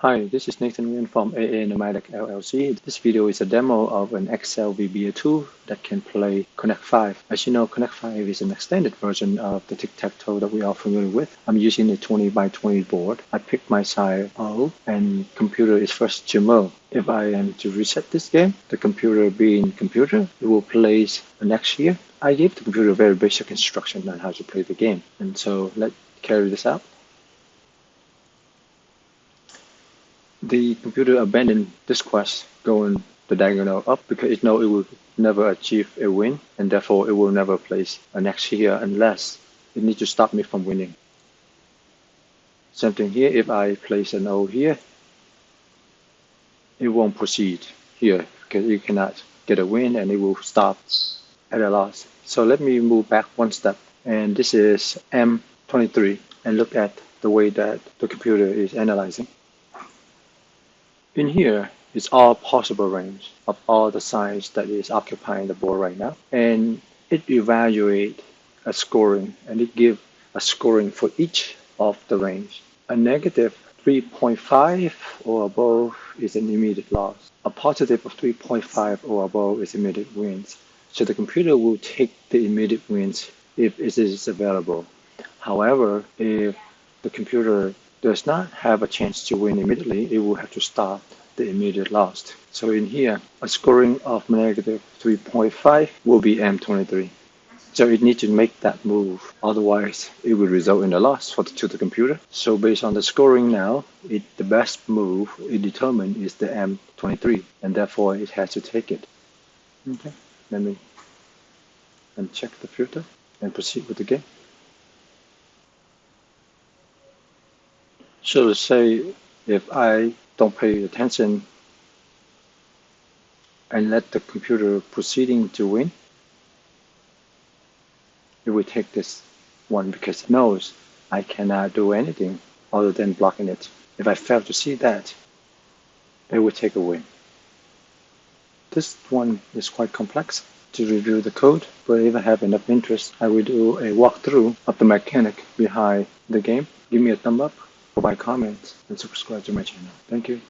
Hi, this is Nathan Nguyen from AA Nomadic LLC. This video is a demo of an Excel VBA tool that can play Connect 5. As you know, Connect 5 is an extended version of the Tic Tac Toe that we are familiar with. I'm using a 20 by 20 board. I picked my side O and computer is first to mode. If I am to reset this game, the computer being computer, it will place next year. I gave the computer very basic instruction on how to play the game. And so let's carry this out. The computer abandoned this quest going the diagonal up because it knows it will never achieve a win and therefore it will never place a next here unless it needs to stop me from winning. Same thing here, if I place an O here, it won't proceed here because you cannot get a win and it will stop at a loss. So let me move back one step, and this is M23, and look at the way that the computer is analyzing. In here is all possible range of all the signs that is occupying the board right now, and it evaluates a scoring, and it gives a scoring for each of the range. A negative 3.5 or above is an immediate loss. A positive of 3.5 or above is immediate wins. So the computer will take the immediate wins if it is available. However, if the computer does not have a chance to win immediately, it will have to stop the immediate loss. So in here, a scoring of negative 3.5 will be M23. So it needs to make that move, otherwise it will result in a loss to the computer. So based on the scoring now, the best move it determined is the M23, and therefore it has to take it. Okay, let me uncheck the filter and proceed with the game. So let's say if I don't pay attention and let the computer proceeding to win, it will take this one because it knows I cannot do anything other than blocking it. If I fail to see that, it will take a win. This one is quite complex to review the code, but if I have enough interest, I will do a walkthrough of the mechanic behind the game. Give me a thumb up, provide comments, and subscribe to my channel. Thank you.